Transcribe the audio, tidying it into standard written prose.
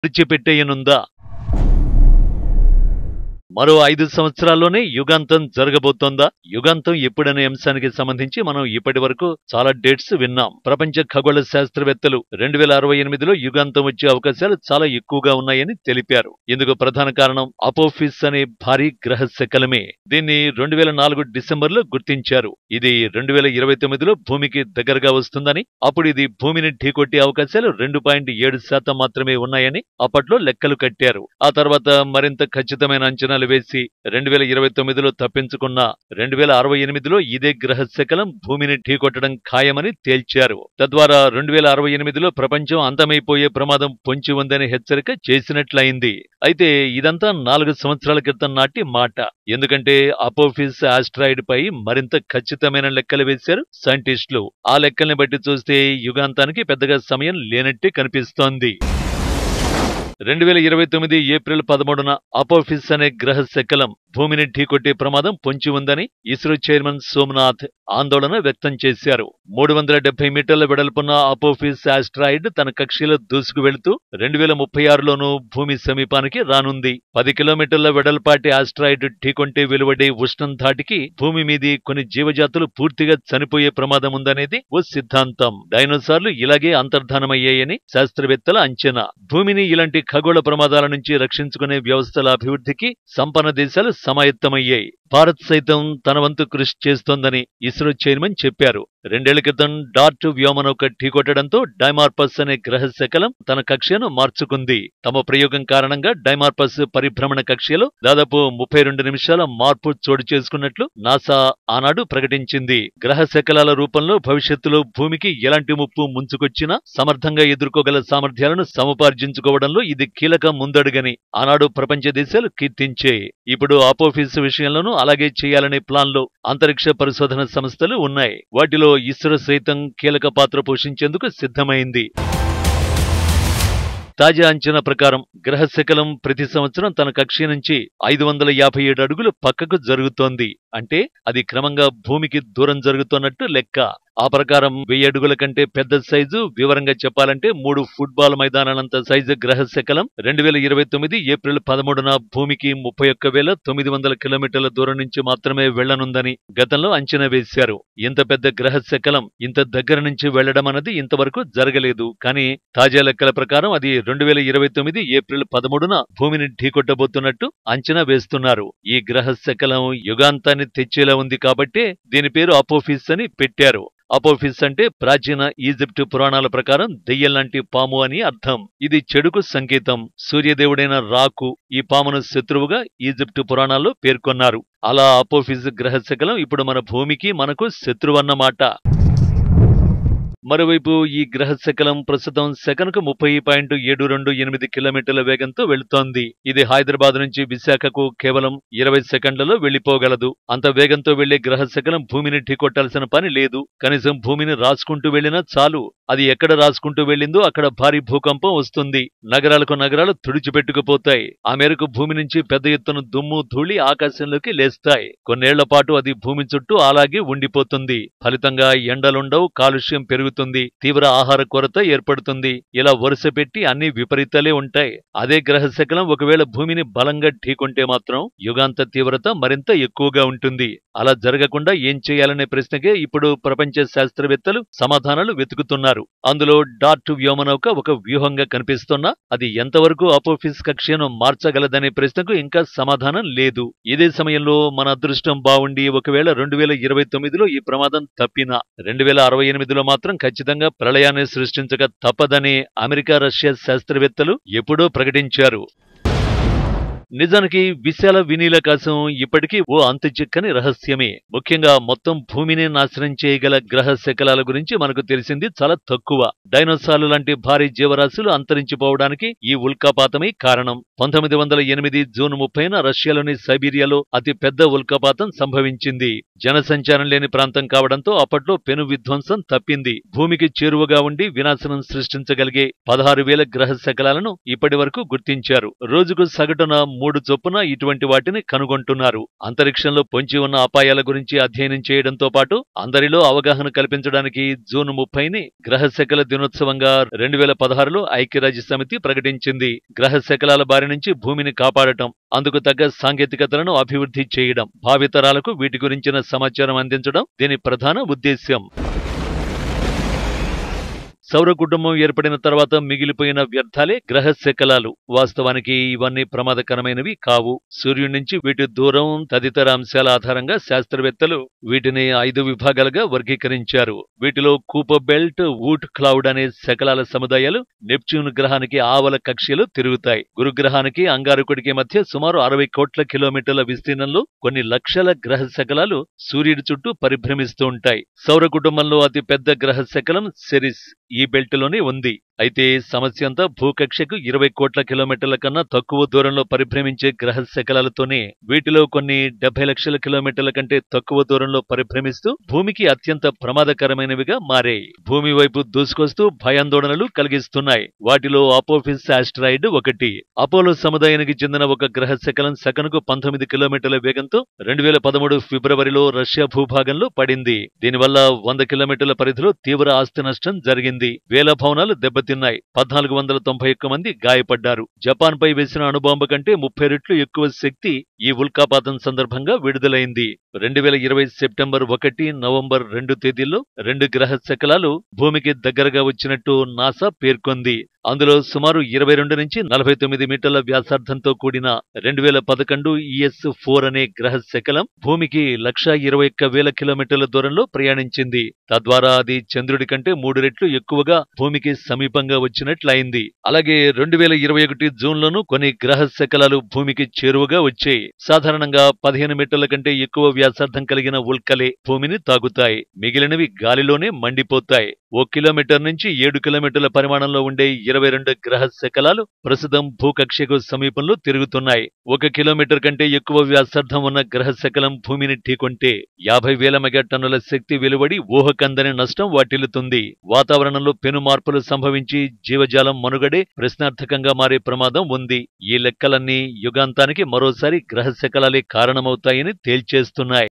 విడిచిపెట్టేయనుందా? మరో 5 సంవత్సరాల్లోనే యుగాంతం జరగబోతోందా? యుగాంతం ఎప్పుడనే అంశానికి సంబంధించి మనం ఇప్పటివరకు చాలా డేట్స్ విన్నాం. ప్రపంచ ఖగోళ శాస్త్రవేత్తలు 2068లో యుగాంతం వచ్చే అవకాశాలు చాలా ఎక్కువగా ఉన్నాయని తెలిపారు. ఇందుకు ప్రధాన కారణం అపోఫిస్ అనే భారీ గ్రహ శకలమే. దీన్ని 2004 డిసెంబర్లో గుర్తించారు. ఇది 2029లో భూమికి దగ్గరగా వస్తుందని, అప్పుడు ఇది భూమిని ఢీకొట్టే అవకాశాలు 2.7% మాత్రమే ఉన్నాయని అప్పట్లో లెక్కలు కట్టారు. ఆ తర్వాత మరింత ఖచ్చితమైన అంచనాలు వేసి 2029లో తప్పించుకున్న 2068లో ఇదే గ్రహ శకలం భూమిని ఢీకొట్టడం ఖాయమని తేల్చారు. తద్వారా 2068లో ప్రపంచం అంతమైపోయే ప్రమాదం పొంచి ఉందని హెచ్చరిక చేసినట్లయింది. అయితే ఇదంతా 4 సంవత్సరాల క్రితం నాటి మాట. ఎందుకంటే అపోఫిస్ ఆస్ట్రాయిడ్ పై మరింత ఖచ్చితమైన లెక్కలు వేశారు సైంటిస్టులు. ఆ లెక్కల్ని బట్టి చూస్తే యుగాంతానికి పెద్దగా సమయం లేనట్టే కనిపిస్తోంది. 2029 ఏప్రిల్ 13న అపోఫిస్ అనే గ్రహ శకలం భూమిని ఢీకొట్టే ప్రమాదం పొంచి ఉందని ఇస్రో చైర్మన్ సోమనాథ్ ఆందోళన వ్యక్తం చేశారు. 370 మీటర్ల వెడల్పున్న అపోఫిస్ ఆస్ట్రాయిడ్ తన కక్షలో దూసుకు వెళుతూ 2036లోనూ భూమి సమీపానికి రానుంది. 10 కిలోమీటర్ల వెడల్పాటి ఆస్ట్రాయిడ్ ఢీకొంటే వెలువడే ఉష్ణం ధాటికి భూమి మీది కొన్ని జీవజాతులు పూర్తిగా చనిపోయే ప్రమాదం ఉందనేది ఓ సిద్ధాంతం. డైనోసార్లు ఇలాగే అంతర్ధానమయ్యాయని శాస్త్రవేత్తల అంచనా. భూమిని ఇలాంటి ఖగోళ ప్రమాదాల నుంచి రక్షించుకునే వ్యవస్థల అభివృద్ధికి సంపన్న దేశాలు సమాయత్తమయ్యాయి. భారత్ సైతం తన వంతు కృషి చేస్తోందని ఇస్రో చైర్మన్ చెప్పారు. 2 ఏళ్ల క్రితం డార్ట్ వ్యోమనౌక ఢీకొట్టడంతో డైమార్పస్ అనే గ్రహ శకలం తన కక్ష్యను మార్చుకుంది. తమ ప్రయోగం కారణంగా డైమార్పస్ పరిభ్రమణ కక్ష్యలో దాదాపు 32 నిమిషాల మార్పు చోటు చేసుకున్నట్లు నాసా ఆనాడు ప్రకటించింది. గ్రహ శకలాల రూపంలో భవిష్యత్తులో భూమికి ఎలాంటి ముప్పు ముంచుకొచ్చినా సమర్థంగా ఎదుర్కోగల సామర్థ్యాలను సముపార్జించుకోవడంలో ఇది కీలక ముందడుగని ఆనాడు ప్రపంచ దేశాలు కీర్తించాయి. ఇప్పుడు అపోఫిస్ విషయంలోనూ అలాగే చేయాలనే ప్లాన్లో అంతరిక్ష పరిశోధన సంస్థలు ఉన్నాయి. వాటిలో ఇస్రో సైతం కీలక పాత్ర పోషించేందుకు సిద్ధమైంది. తాజా అంచనా ప్రకారం గ్రహ శకలం ప్రతి సంవత్సరం తన కక్ష్య నుంచి 557 అడుగులు పక్కకు జరుగుతోంది. అంటే అది క్రమంగా భూమికి దూరం జరుగుతున్నట్టు లెక్క. ఆ ప్రకారం 1000 అడుగుల కంటే పెద్ద సైజు, వివరంగా చెప్పాలంటే 3 ఫుట్బాల్ మైదానాలంత సైజు గ్రహ శకలం 2029 ఏప్రిల్ 13న భూమికి 31,900 కిలోమీటర్ల దూరం నుంచి మాత్రమే వెళ్లనుందని గతంలో అంచనా వేశారు. ఇంత పెద్ద గ్రహ శకలం ఇంత దగ్గర నుంచి వెళ్లడం అన్నది ఇంతవరకు జరగలేదు. కానీ తాజా లెక్కల ప్రకారం అది 2029 ఏప్రిల్ 13న భూమిని ఢీకొట్టబోతున్నట్టు అంచనా వేస్తున్నారు. ఈ గ్రహ శకలం యుగాంతాన్ని తెచ్చేలా ఉంది కాబట్టే దీని పేరు అపోఫిస్ అని పెట్టారు. అపోఫిస్ అంటే ప్రాచీన ఈజిప్టు పురాణాల ప్రకారం దెయ్యంలాంటి పాము అని అర్థం. ఇది చెడుకు సంకేతం. సూర్యదేవుడైన రాకు ఈ పామును శత్రువుగా ఈజిప్టు పురాణాల్లో పేర్కొన్నారు. అలా అపోఫిస్ గ్రహ శకలం ఇప్పుడు మన భూమికి మనకు శత్రువన్నమాట. మరోవైపు ఈ గ్రహ శకలం ప్రస్తుతం సెకనుకు 30.728 కిలోమీటర్ల వేగంతో వెళుతోంది. ఇది హైదరాబాద్ నుంచి విశాఖకు కేవలం 20 సెకండ్లలో వెళ్లిపోగలదు. అంత వేగంతో వెళ్లే గ్రహ శకలం భూమిని ఢీకొట్టాల్సిన పని లేదు. కనీసం భూమిని రాసుకుంటూ వెళ్లినా చాలు. అది ఎక్కడ రాసుకుంటూ వెళ్లిందో అక్కడ భారీ భూకంపం వస్తుంది. నగరాలకు నగరాలు తుడిచిపెట్టుకుపోతాయి. ఆ మేరకు భూమి నుంచి పెద్ద ఎత్తున దుమ్ము ధూళి ఆకాశంలోకి లేస్తాయి. కొన్నేళ్ల పాటు అది భూమి చుట్టూ అలాగే ఉండిపోతుంది. ఫలితంగా ఎండలుండవు, కాలుష్యం పెరుగుతుంది, తీవ్ర ఆహార కొరత ఏర్పడుతుంది. ఇలా వరుస పెట్టి అన్ని విపరీతాలే ఉంటాయి. అదే గ్రహ శకలం ఒకవేళ భూమిని బలంగా ఢీకొంటే మాత్రం యుగాంత తీవ్రత మరింత ఎక్కువగా ఉంటుంది. అలా జరగకుండా ఏం చేయాలనే ప్రశ్నకే ఇప్పుడు ప్రపంచ శాస్త్రవేత్తలు సమాధానాలు వెతుకుతున్నారు. అందులో డార్ట్ వ్యోమనౌక ఒక వ్యూహంగా కనిపిస్తున్నా అది ఎంతవరకు అపోఫిస్ కక్ష్యను మార్చగలదనే ప్రశ్నకు ఇంకా సమాధానం లేదు. ఇదే సమయంలో మన అదృష్టం బావుండి ఒకవేళ 2029లో ఈ ప్రమాదం తప్పినా 2068లో మాత్రం ఖచ్చితంగా ప్రళయాన్ని సృష్టించక తప్పదని అమెరికా, రష్యా శాస్త్రవేత్తలు ఎప్పుడో ప్రకటించారు. నిజానికి విశాల వినీలాకాశం ఇప్పటికీ ఓ అంతుచిక్కని రహస్యమే. ముఖ్యంగా మొత్తం భూమిని నాశనం చేయగల గ్రహ శకలాల గురించి మనకు తెలిసింది చాలా తక్కువ. డైనోసార్లు లాంటి భారీ జీవరాశులు అంతరించిపోవడానికి ఈ ఉల్కాపాతమే కారణం. 1908 జూన్ 30న రష్యాలోని సైబీరియాలో అతి పెద్ద ఉల్కాపాతం సంభవించింది. జనసంచారం లేని ప్రాంతం కావడంతో అప్పట్లో పెను విధ్వంసం తప్పింది. భూమికి చేరువగా ఉండి వినాశనం సృష్టించగలిగే 16,000 గ్రహ శకలాలను ఇప్పటి వరకు గుర్తించారు. రోజుకు సగటున 3 చొప్పున ఇటువంటి వాటిని కనుగొంటున్నారు. అంతరిక్షంలో పొంచి ఉన్న అపాయాల గురించి అధ్యయనం చేయడంతో పాటు అందరిలో అవగాహన కల్పించడానికి జూన్ 30ని గ్రహ శకల దినోత్సవంగా 2016లో ఐక్యరాజ్య సమితి ప్రకటించింది. గ్రహ శకలాల బారి నుంచి భూమిని కాపాడటం, అందుకు తగ్గ సాంకేతికతలను అభివృద్ధి చేయడం, భావితరాలకు వీటి గురించిన సమాచారం అందించడం దీని ప్రధాన ఉద్దేశ్యం. సౌర కుటుంబం ఏర్పడిన తర్వాత మిగిలిపోయిన వ్యర్థాలే గ్రహ శకలాలు. వాస్తవానికి ఇవన్నీ ప్రమాదకరమైనవి కావు. సూర్యుడి నుంచి వీటి దూరం తదితర అంశాల ఆధారంగా శాస్త్రవేత్తలు వీటిని 5 విభాగాలుగా వర్గీకరించారు. వీటిలో కూపర్ బెల్ట్, వూట్ క్లౌడ్ అనే శకలాల సముదాయాలు నెప్ట్యూన్ గ్రహానికి ఆవల కక్ష్యలో తిరుగుతాయి. గురుగ్రహానికి అంగారకుడికి మధ్య సుమారు 60 కోట్ల కిలోమీటర్ల విస్తీర్ణంలో కొన్ని లక్షల గ్రహ శకలాలు సూర్యుడి చుట్టూ పరిభ్రమిస్తూ ఉంటాయి. సౌర కుటుంబంలో అతి పెద్ద గ్రహ శకలం సెరిస్ ఈ బెల్టులోనే ఉంది. అయితే సమస్య అంతా భూకక్షకు 20 కోట్ల కిలోమీటర్ల కన్నా తక్కువ దూరంలో పరిభ్రమించే గ్రహ శకలాలతోనే. వీటిలో కొన్ని 70 లక్షల కిలోమీటర్ల కంటే తక్కువ దూరంలో పరిభ్రమిస్తూ భూమికి అత్యంత ప్రమాదకరమైనవిగా మారాయి. భూమి వైపు దూసుకొస్తూ భయాందోళనలు కలిగిస్తున్నాయి. వాటిలో అపోఫిస్ ఆస్ట్రాయిడ్ ఒకటి. అపోలో సముదాయానికి చెందిన ఒక గ్రహ శకలం సెకనుకు 19 కిలోమీటర్ల వేగంతో 2013 ఫిబ్రవరిలో రష్యా భూభాగంలో పడింది. దీనివల్ల 100 కిలోమీటర్ల పరిధిలో తీవ్ర ఆస్తి నష్టం జరిగింది. వేల భవనాలు దెబ్బతిన్నాయి. 1491 మంది గాయపడ్డారు. జపాన్ పై వేసిన అణుబాంబు కంటే 30 రెట్లు ఎక్కువ శక్తి ఈ ఉల్కాపాతం సందర్భంగా విడుదలైంది. 2020 సెప్టెంబర్ 1, నవంబర్ 2 తేదీల్లో 2 గ్రహ శకలాలు భూమికి దగ్గరగా వచ్చినట్టు నాసా పేర్కొంది. అందులో సుమారు 22 నుంచి 49 మీటర్ల వ్యాసార్థంతో కూడిన 2011 ES4 అనే గ్రహ శకలం భూమికి 1,21,000 కిలోమీటర్ల దూరంలో ప్రయాణించింది. తద్వారా అది చంద్రుడి కంటే 3 రెట్లు ఎక్కువగా భూమికి సమీపంగా వచ్చినట్లయింది. అలాగే 2021 జూన్లోనూ కొన్ని గ్రహ శకలాలు భూమికి చేరువగా వచ్చాయి. సాధారణంగా 15 మీటర్ల కంటే ఎక్కువ వ్యాసార్థం కలిగిన ఉల్కలే భూమిని తాకుతాయి. మిగిలినవి గాలిలోనే మండిపోతాయి. 1 కిలోమీటర్ నుంచి 7 కిలోమీటర్ల పరిమాణంలో ఉండే 22 గ్రహ శకలాలు ప్రస్తుతం భూకక్షకు సమీపంలో తిరుగుతున్నాయి. 1 కిలోమీటర్ కంటే ఎక్కువ వ్యాసార్థం ఉన్న గ్రహ శకలం భూమిని ఢీకొంటే 50,000 మెగాటన్నుల శక్తి వెలువడి ఊహకందని నష్టం వాటిల్లుతుంది. వాతావరణంలో పెను మార్పులు సంభవించి జీవజాలం మనుగడే ప్రశ్నార్థకంగా మారే ప్రమాదం ఉంది. ఈ లెక్కలన్నీ యుగాంతానికి మరోసారి గ్రహ శకలాలే కారణమవుతాయని తేల్చేస్తున్నాయి.